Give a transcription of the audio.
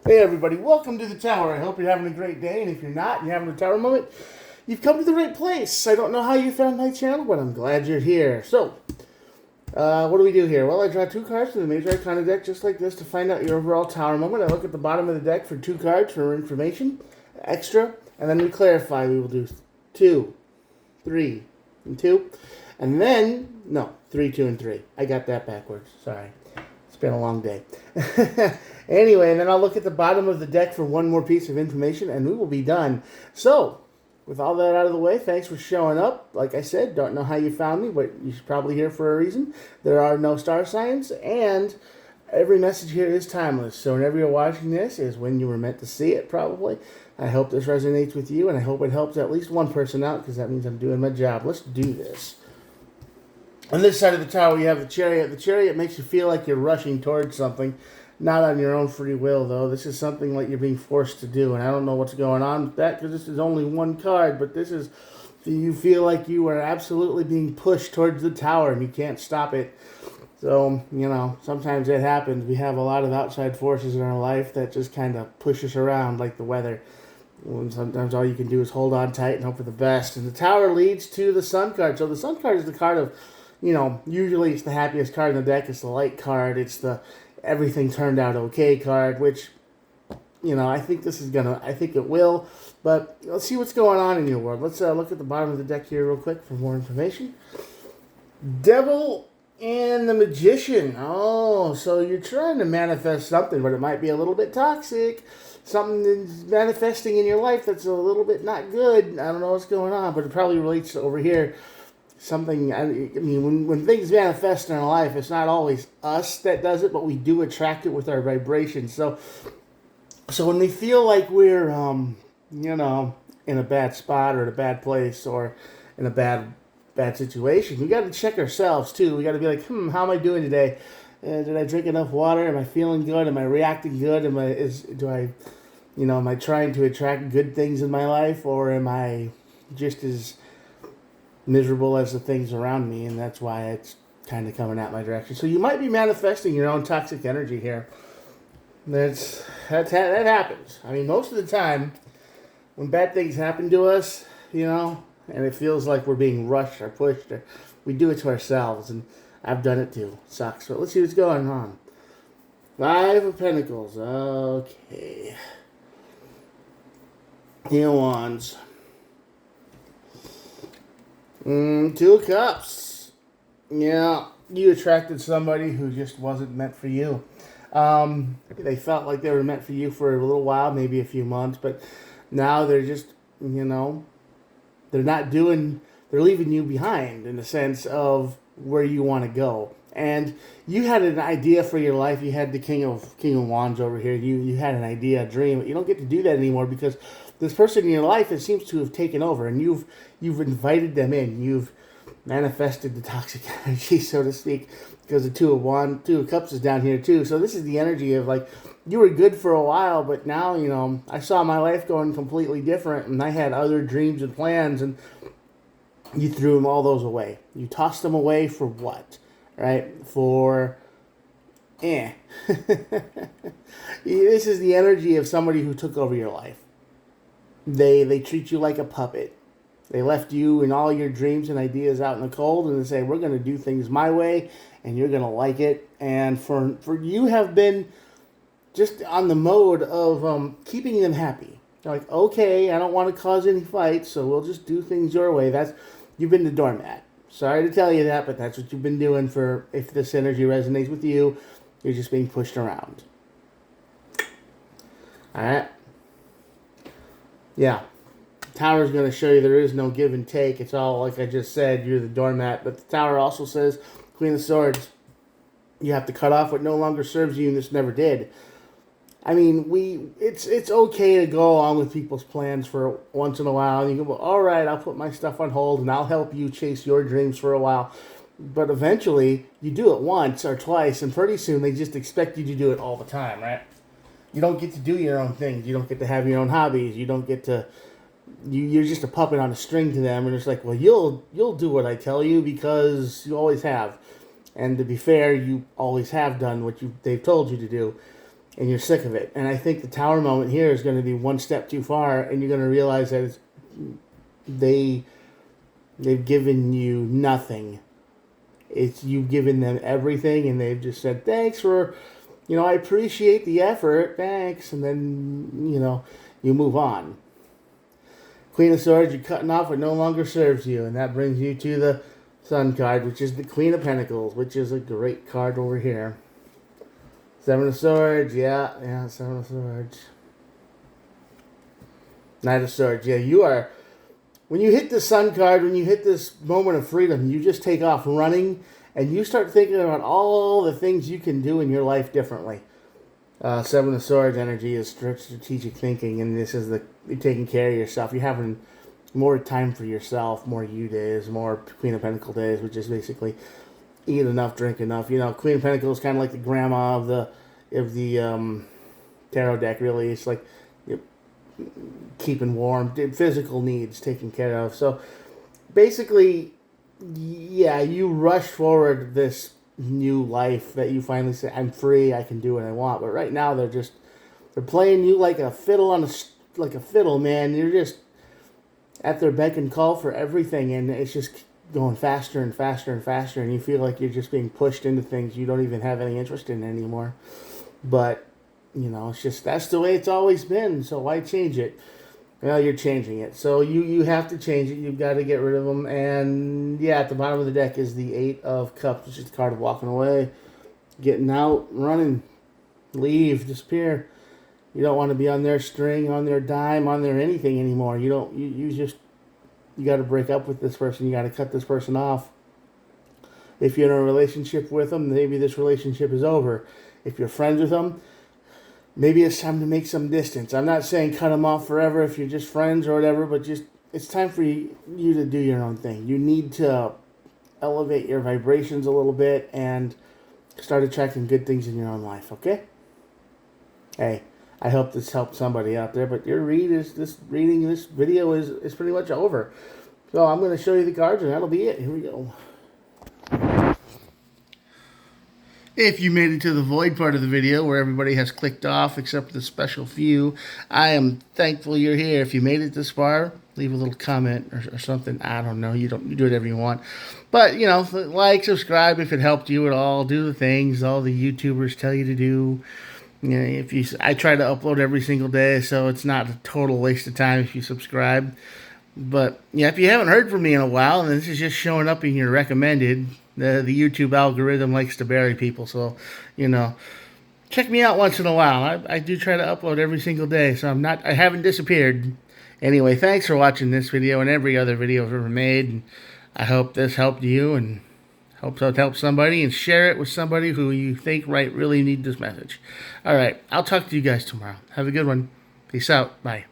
Hey everybody, welcome to the tower. I hope you're having a great day, and if you're not, and you're having a tower moment, you've come to the right place. I don't know how you found my channel, but I'm glad you're here. So, what do we do here? Well, I draw two cards from the Major Arcana deck, just like this, to find out your overall tower moment. I look at the bottom of the deck for two cards for information, extra, and then we clarify. We will do 2, 3, and 2, and then, no, 3, 2, and 3. I got that backwards. Sorry. It's been a long day. Anyway, and then I'll look at the bottom of the deck for one more piece of information, and we will be done. So, with all that out of the way, thanks for showing up. Like I said, don't know how you found me, but you're probably here for a reason. There are no star signs, and every message here is timeless. So whenever you're watching this is when you were meant to see it, probably. I hope this resonates with you, and I hope it helps at least one person out, because that means I'm doing my job. Let's do this. On this side of the tower, you have the Chariot. The Chariot makes you feel like you're rushing towards something. Not on your own free will, though. This is something like you're being forced to do, and I don't know what's going on with that, because this is only one card, but this is, you feel like you are absolutely being pushed towards the tower, and you can't stop it. So, sometimes it happens. We have a lot of outside forces in our life that just kind of push us around, like the weather. And sometimes all you can do is hold on tight and hope for the best. And the tower leads to the Sun card. So the Sun card is the card of, usually it's the happiest card in the deck. It's the light card. It's the everything turned out okay card, which, I think I think it will. But let's see what's going on in your world. Let's look at the bottom of the deck here real quick for more information. Devil and the Magician. Oh, so you're trying to manifest something, but it might be a little bit toxic. Something that's manifesting in your life that's a little bit not good. I don't know what's going on, but it probably relates to over here. Something, I mean, when things manifest in our life, it's not always us that does it, but we do attract it with our vibrations. So when we feel like we're, in a bad spot or in a bad place or in a bad situation, we got to check ourselves too. We got to be like, how am I doing today? Did I drink enough water? Am I feeling good? Am I reacting good? Am I trying to attract good things in my life, or am I just as miserable as the things around me? And that's why it's kind of coming at my direction. So you might be manifesting your own toxic energy here. That happens. I mean, most of the time, when bad things happen to us, and it feels like we're being rushed or pushed, or we do it to ourselves. And I've done it too. It sucks. But let's see what's going on. 5 of Pentacles. Okay. King of Wands. 2 of Cups. Yeah, you attracted somebody who just wasn't meant for you. They felt like they were meant for you for a little while, maybe a few months, but now they're just, they're leaving you behind in the sense of where you want to go. And you had an idea for your life. You had the King of Wands over here. You had an idea, a dream. But you don't get to do that anymore because this person in your life, it seems to have taken over, and you've invited them in. You've manifested the toxic energy, so to speak, because the Two of Cups is down here too. So this is the energy of like, you were good for a while, but now, I saw my life going completely different, and I had other dreams and plans, and you threw them all those away. You tossed them away for what? Right? For, This is the energy of somebody who took over your life. They treat you like a puppet. They left you and all your dreams and ideas out in the cold, and they say, we're going to do things my way, and you're going to like it. And for you have been just on the mode of keeping them happy. They're like, okay, I don't want to cause any fights, so we'll just do things your way. You've been the doormat. Sorry to tell you that, but that's what you've been doing for, if this energy resonates with you, you're just being pushed around. Alright? Yeah. The tower is going to show you there is no give and take. It's all, like I just said, you're the doormat. But the tower also says, Queen of Swords, you have to cut off what no longer serves you, and this never did. I mean, it's okay to go along with people's plans for once in a while. And you go, well, all right, I'll put my stuff on hold, and I'll help you chase your dreams for a while. But eventually, you do it once or twice, and pretty soon they just expect you to do it all the time, right? You don't get to do your own things. You don't get to have your own hobbies. You don't get to... You're just a puppet on a string to them, and it's like, well, you'll do what I tell you because you always have. And to be fair, you always have done what they've told you to do. and you're sick of it. And I think the tower moment here is going to be one step too far, and you're going to realize that they've given you nothing. You've given them everything, and they've just said, thanks for, I appreciate the effort, thanks, and then, you move on. Queen of Swords, you're cutting off what no longer serves you, and that brings you to the Sun card, which is the Queen of Pentacles, which is a great card over here. Seven of Swords, yeah, Seven of Swords. Knight of Swords, yeah, you are... When you hit the Sun card, when you hit this moment of freedom, you just take off running, and you start thinking about all the things you can do in your life differently. Seven of Swords energy is strategic thinking, and this is you're taking care of yourself. You're having more time for yourself, more you days, more Queen of Pentacles days, which is basically eat enough, drink enough. Queen of Pentacles is kind of like the grandma of the tarot deck, really. It's like keeping warm, physical needs taken care of. So basically, yeah, you rush forward this new life that you finally say, I'm free, I can do what I want. But right now they're playing you like a fiddle man. You're just at their beck and call for everything, and it's just going faster and faster and faster, and you feel like you're just being pushed into things you don't even have any interest in anymore. But it's just, that's the way it's always been, so why change it? Well, you're changing it. So you have to change it. You've got to get rid of them. And, yeah, at the bottom of the deck is the Eight of Cups, which is the card of walking away, getting out, running, leave, disappear. You don't want to be on their string, on their dime, on their anything anymore. You got to break up with this person. You got to cut this person off. If you're in a relationship with them, maybe this relationship is over. If you're friends with them, maybe it's time to make some distance. I'm not saying cut them off forever if you're just friends or whatever, but just it's time for you to do your own thing. You need to elevate your vibrations a little bit and start attracting good things in your own life, okay? Hey, I hope this helped somebody out there, but this video is pretty much over. So I'm going to show you the cards, and that'll be it. Here we go. If you made it to the void part of the video where everybody has clicked off except for the special few, I am thankful you're here. If you made it this far, leave a little comment or something. I don't know. You do whatever you want. But, like, subscribe if it helped you at all. Do the things all the YouTubers tell you to do. I try to upload every single day, so it's not a total waste of time if you subscribe. But, yeah, if you haven't heard from me in a while, and this is just showing up in your recommended, the YouTube algorithm likes to bury people, so, check me out once in a while. I do try to upload every single day, so I haven't disappeared. Anyway, thanks for watching this video and every other video I've ever made, and I hope this helped you, and hope it helps somebody, and share it with somebody who you think really need this message. All right, I'll talk to you guys tomorrow. Have a good one. Peace out. Bye.